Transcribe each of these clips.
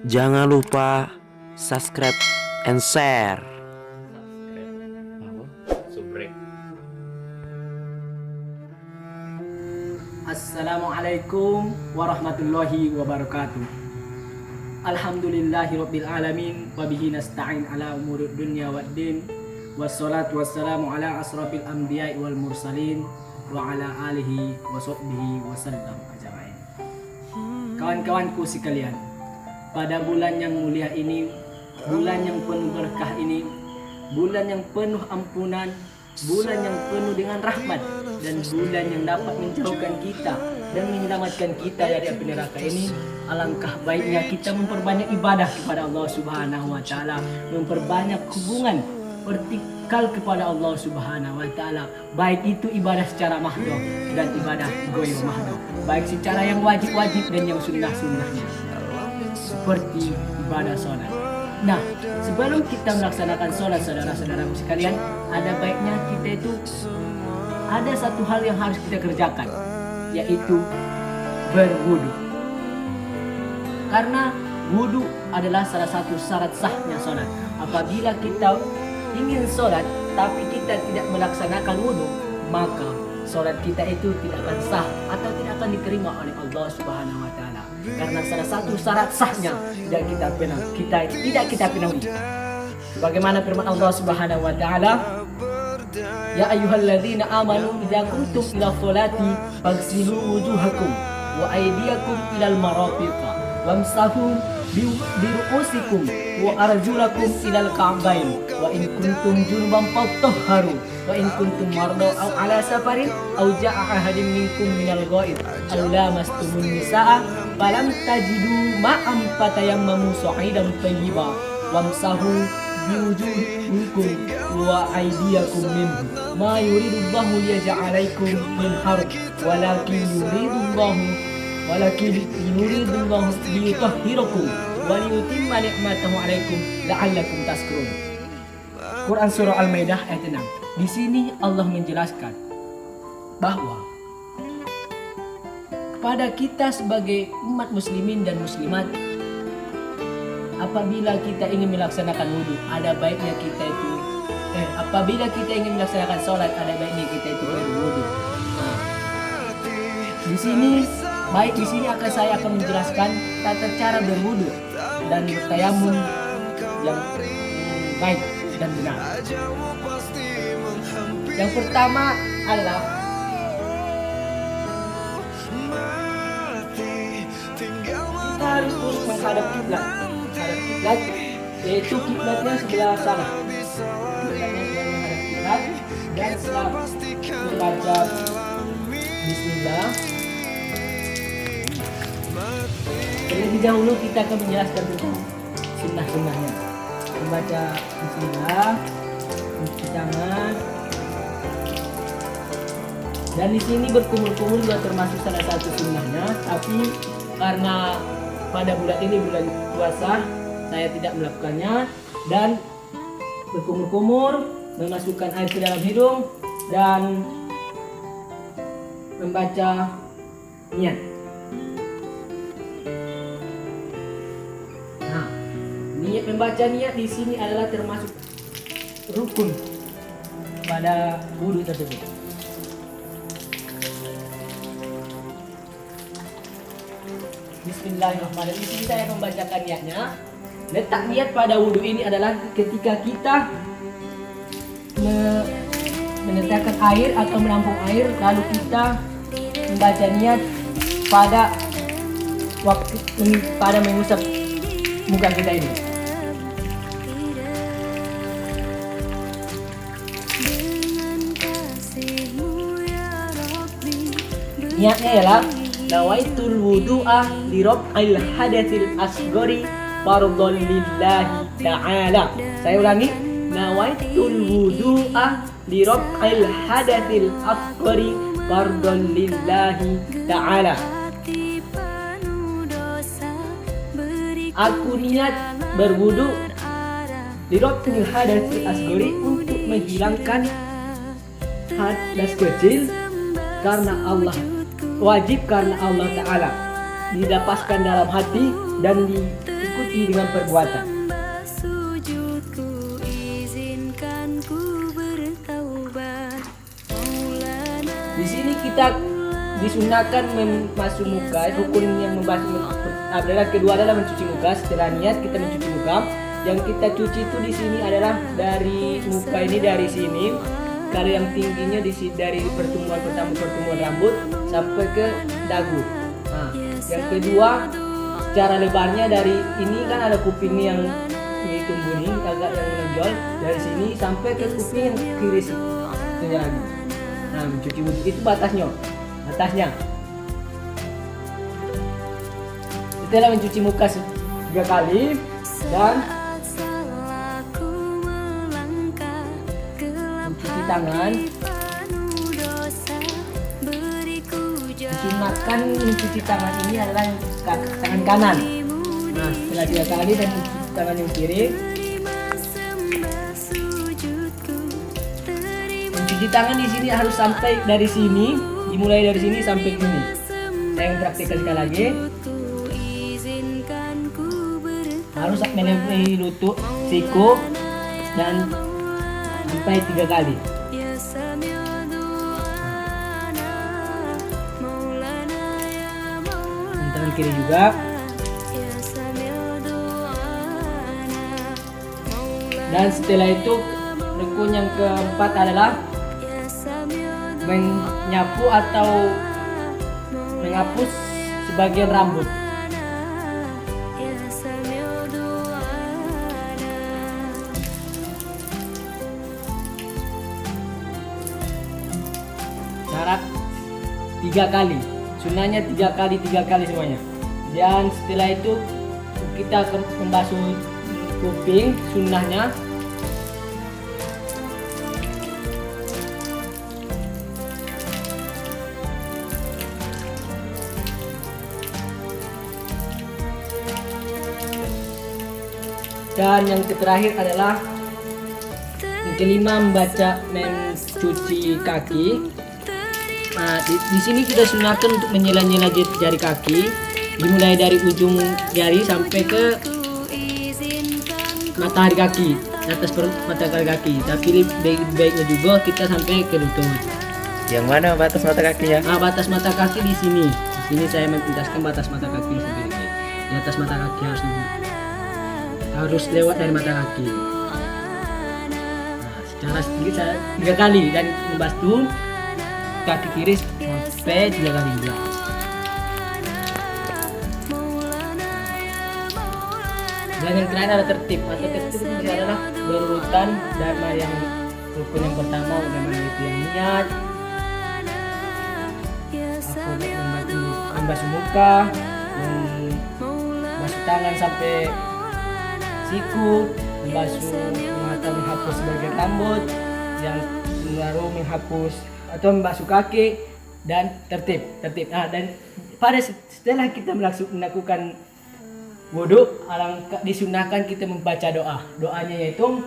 Jangan lupa subscribe and share. Subrek. Assalamualaikum warahmatullahi wabarakatuh. Alhamdulillahirabbil alamin wa bihi nasta'in ala umurud dunya waddin. Wassalatu wassalamu ala asrafil anbiya'i wal mursalin wa ala alihi wa sahbihi wasallam ajma'in. Kawan-kawanku sekalian, pada bulan yang mulia ini, bulan yang penuh berkah ini, bulan yang penuh ampunan, bulan yang penuh dengan rahmat, dan bulan yang dapat menjauhkan kita dan menyelamatkan kita dari api neraka ini, alangkah baiknya kita memperbanyak ibadah kepada Allah Subhanahu wa taala, memperbanyak hubungan vertikal kepada Allah Subhanahu wa taala, baik itu ibadah secara mahdoh dan ibadah goib mahdoh, baik secara yang wajib-wajib dan yang sunnah-sunnahnya, seperti ibadah sholat. Nah, sebelum kita melaksanakan sholat, saudara-saudaraku sekalian, ada baiknya kita itu ada satu hal yang harus kita kerjakan, yaitu berwudu. Karena wudu adalah salah satu syarat sahnya sholat. Apabila kita ingin sholat tapi kita tidak melaksanakan wudu, maka sholat kita itu tidak akan sah atau tidak akan diterima oleh Allah Subhanahu wa taala. Karena salah satu syarat sahnya tidak kita penuhi. Sebagaimana firman Allah Subhanahu wa taala, ya ayyuhalladzina amanu idza qumtum ila sholati faghsilu wujuhakum wa aydiyakum ilal marafiqa wamsahu bi ru'usikum wa arjulakum ilal ka'bayn wa in kuntum junuban fatahharu wa in kuntum marda aw ala safarin aw ja'a ahadin minkum minal ghaib aw lamastumun nisaa falam tajidu ma'am fatayammamu sa'idan tayyiba wamsahu biwujuhikum wa aydiyakum minhu ma yuridullahu liyaj'alaikum min harj walakin yuridullahu liyutahhirakum wa liyutimma ni'matahu 'alaikum la'allakum tashkurun. Quran surah Al-Maidah ayat 6. Di sini Allah menjelaskan bahwa pada kita sebagai umat muslimin dan muslimat, apabila kita ingin melaksanakan wudhu, ada baiknya kita itu apabila kita ingin melaksanakan sholat, ada baiknya kita itu berwudhu. Nah, di sini saya akan menjelaskan tata cara berwudhu dan bertayamum yang baik dan benar. Yang pertama adalah kita harus terus menghadap kiblat. Kiblat yaitu kiblatnya sebelah sana. Kiblatnya sebelah menghadap kiblat, dan setelah membaca Bismillah, terlebih dahulu kita akan menjelaskan tentang sunnah-sunnahnya. Membaca Bismillah, mencuci tangan, dan di sini berkumur-kumur juga termasuk salah satu sunnahnya. Tapi karena pada bulan ini bulan puasa, saya tidak melakukannya, dan berkumur-kumur, memasukkan air ke dalam hidung dan membaca niat. Nah, membaca niat di sini adalah termasuk rukun pada wudu tersebut. Bismillahirrahmanirrahim. Di sini saya membacakan niatnya. Letak niat pada wudu ini adalah ketika kita meneteskan air atau menampung air, lalu kita membaca niat pada mengusap muka kita ini. Niatnya ialah nawaitul wudu'a li raf'il hadatsil asghari fardhon lillahi ta'ala. Saya ulangi, nawaitul wudu'a li raf'il hadatsil asghari fardhon lillahi ta'ala. Aku niat berwudu li raf'il hadatsil asghari, untuk menghilangkan hadas kecil karena Allah, wajib karena Allah Ta'ala, didapaskan dalam hati dan diikuti dengan perbuatan. Di sini kita disunahkan membasuh muka. Hukum yang membasuh adalah kedua adalah mencuci muka. Setelah niat kita mencuci muka. Yang kita cuci itu di sini adalah dari muka ini, dari sini. Kalau yang tingginya dari pertemuan rambut sampai ke dagu. Nah, yang kedua secara lebarnya dari ini kan ada kuping nih yang ini tumbuh nih agak yang menonjol, dari sini sampai ke kuping yang kiri sih. Itu lagi. Nah, mencuci wudhu itu batasnya. Setelah mencuci muka 3 kali dan mencuci tangan, disunahkan mencuci tangan ini adalah tangan kanan. Nah, setelah 3 kali dan mencuci tangan yang kiri. Mencuci tangan di sini harus sampai dari sini, dimulai dari sini sampai sini. Saya praktikkan sekali lagi. Harus melebihi lutut, siku, dan sampai 3 kali. Tangan kiri juga. Dan setelah itu rukun yang keempat adalah menyapu atau menghapus sebagian rambut. Syarat 3 kali, sunnahnya 3 kali semuanya. Dan setelah itu kita akan membasuh kuping, sunnahnya. Dan yang terakhir adalah yang kelima mencuci kaki. Nah, di sini kita sunahkan untuk menyela-nyela jari kaki, dimulai dari ujung jari sampai ke matahari kaki, atas matahari kaki. Tapi baiknya juga kita sampai ke lutut. Yang mana batas mata kakinya? Nah, batas mata kaki di sini. Di sini saya menjelaskan batas mata kaki seperti ini. Di atas mata kaki harus lewat dari mata kaki. Nah, secara sedikit saya 3 kali dan membasuh kaki kiri sampai 3 kali juga. Dan yang terakhir adalah tertib. Atau tertib itu adalah berurutan dari yang rukun yang pertama udah itu yang niat, membasuh muka, membasuh tangan sampai siku, menghapus sebagian rambut, yang baru menghapus atau membasuh kaki, dan tertib. Nah, dan setelah kita melakukan wudhu, disunahkan kita membaca doa. Doanya yaitu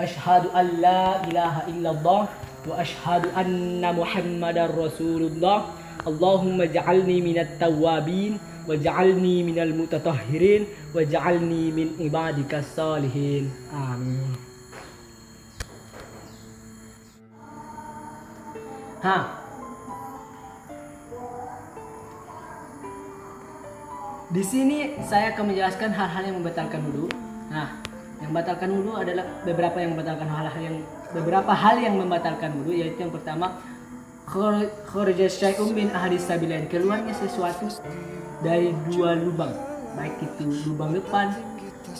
asyhadu an la ilaha illallah wa asyhadu anna muhammadar rasulullah. Allahumma ja'alni minat tawwabin waj'alni minal mutatahhirin waj'alni min ibadikas salihin. Amin. Di sini saya akan menjelaskan hal-hal yang membatalkan wudu. Nah, yang membatalkan wudu adalah beberapa hal yang membatalkan wudu, yaitu yang pertama kharaja syai'un min ahadis sabilain, keluarnya sesuatu dari 2 lubang, baik itu lubang depan,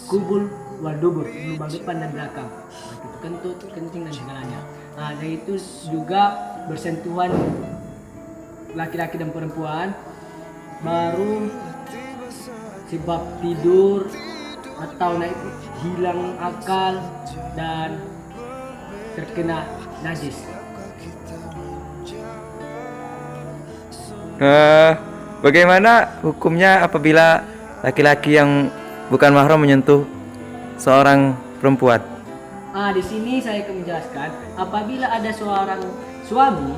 kubul wal dubur, lubang depan dan belakang, baik itu kentut, kencing dan segalanya. Nah, dan itu juga bersentuhan laki-laki dan perempuan, baru sebab tidur atau hilang akal dan terkena najis. Bagaimana hukumnya apabila laki-laki yang bukan mahram menyentuh seorang perempuan? Di sini saya akan menjelaskan, apabila ada seorang suami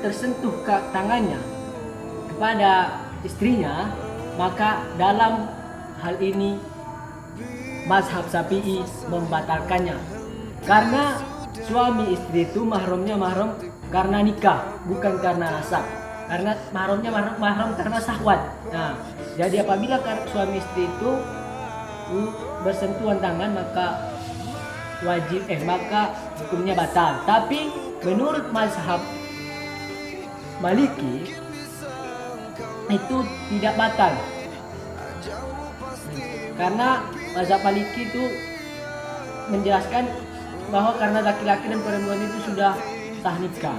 tersentuh tangannya kepada istrinya, maka dalam hal ini mazhab Syafi'i membatalkannya. Karena suami istri itu mahramnya mahram karena nikah, bukan karena nasab. Karena mahramnya mahram karena syahwat. Nah, jadi apabila suami istri itu bersentuhan tangan maka maka hukumnya batal. Tapi menurut mazhab Maliki itu tidak batal. Karena mazhab Maliki itu menjelaskan bahwa karena laki-laki dan perempuan itu sudah sah nikah.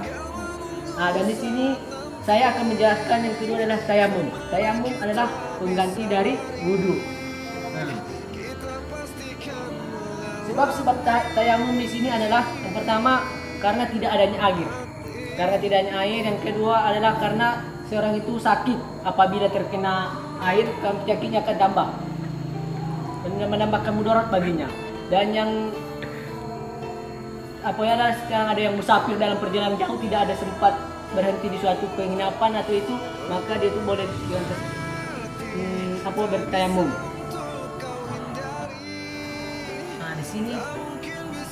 Nah, dan di sini saya akan menjelaskan yang kedua adalah tayamum. Tayamum adalah pengganti dari wudu. Nah, sebab tayamum di sini adalah yang pertama karena tidak adanya air. Karena tidak adanya air. Yang kedua adalah karena seorang itu sakit, apabila terkena air penyakitnya akan tambah dan menambahkan mudarat baginya. Dan yang sekarang ada yang musafir dalam perjalanan jauh, tidak ada sempat berhenti di suatu penginapan atau itu, maka dia itu boleh bertayamum. Nah, di sini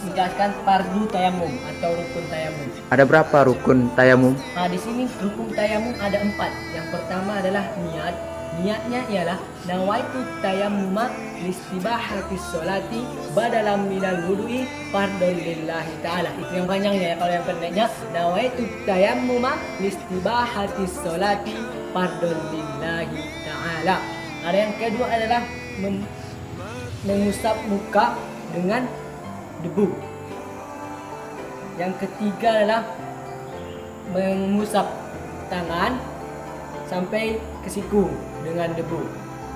menjelaskan fardu tayamum atau rukun tayamum. Ada berapa rukun tayamum? Nah, di sini rukun tayamum ada 4. Yang pertama adalah niat. Niatnya ialah nawaitu tayammuma listibahatis sholati badalam minal wudu'i fardhon lillahi ta'ala. Itu yang panjangnya ya. Kalau yang pendeknya nawaitu tayammuma listibahatis sholati fardhon lillahi ta'ala. Ada yang kedua adalah mengusap muka dengan debu. Yang ketiga adalah mengusap tangan sampai ke siku dengan debu.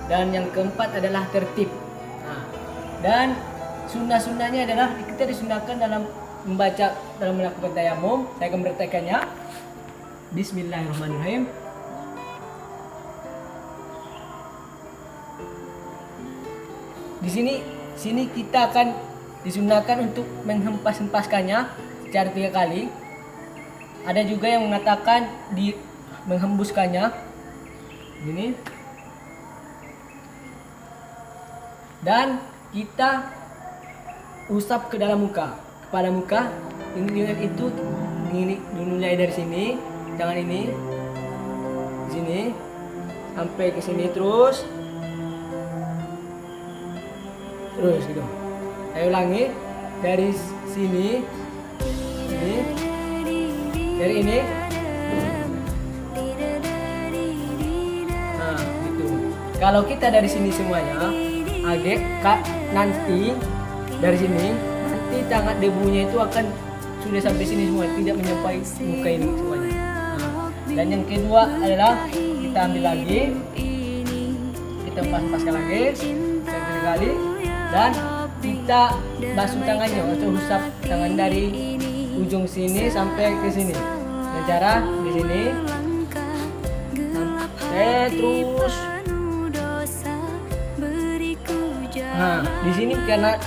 Dan yang keempat adalah tertib. Nah, dan sunnah-sunnahnya adalah kita disunahkan dalam melakukan tayamum. Saya akan bertekannya. Bismillahirrahmanirrahim. Di sini kita akan disunahkan untuk menghempas-hempaskannya secara 3 kali. Ada juga yang mengatakan menghembuskannya ini. Dan kita usap ke dalam muka, kepada muka. Ini dimulai dari sini, tangan ini, sini sampai ke sini terus gitu. Saya ulangi dari sini, dari ini. Nah, gitu. Kalau kita dari sini semuanya, nanti dari sini, nanti tangan debunya itu akan sudah sampai sini semua, tidak menyampai muka ini semuanya. Nah, dan yang kedua adalah kita ambil lagi, kita pas-paskan lagi, yang kali, dan kita basuh tangannya atau usap tangan dari ujung sini sampai ke sini. Dengan cara di sini sampai terus. Nah, di sini karena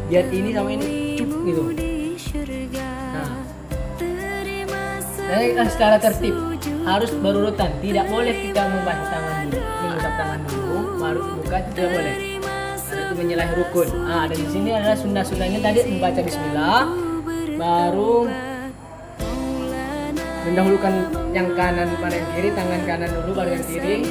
biar ini sama ini cuk gitu. Nah, dan secara tertib harus berurutan. Tidak boleh kita membasuh tangan dulu, mengusap tangan dulu, baru buka, tidak boleh. Nah, itu menyalahi rukun. Nah, dan di sini adalah sunnah-sunnahnya tadi membaca bismillah, baru mendahulukan yang kanan pada yang kiri, tangan kanan dulu baru yang kiri.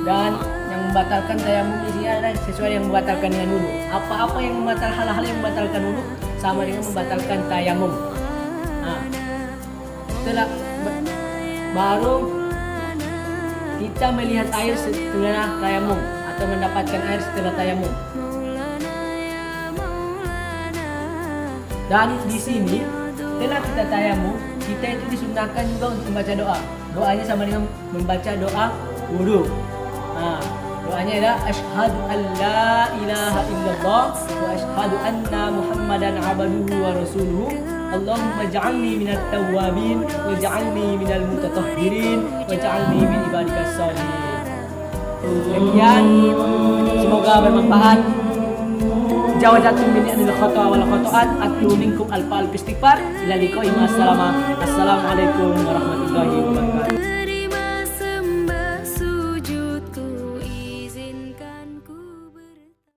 Dan yang membatalkan tayamum di sini adalah sesuai yang membatalkan dengan wudu. Apa-apa yang hal-hal yang membatalkan wudu sama dengan membatalkan tayamum. Nah, setelah baru kita melihat air setelah tayamum atau mendapatkan air setelah tayamum. Dan di sini setelah kita tayamum, kita itu disunahkan juga untuk membaca doa. Doanya sama dengan membaca doa wudu. Nah, doanya adalah asyhadu an la ilaha illallah wa asyhadu anna muhammadan abduhu wa rasuluhu. Allahumma ja'alni minat tawwabin wa ja'alni minal mutatahhirin wa ja'alni min ibadikas shalihin. Demikian, semoga bermanfaat. Jawazatum min adil khata wal khata'at atlu minkum alfa istighfar ila liqa'i assalamualaikum warahmatullahi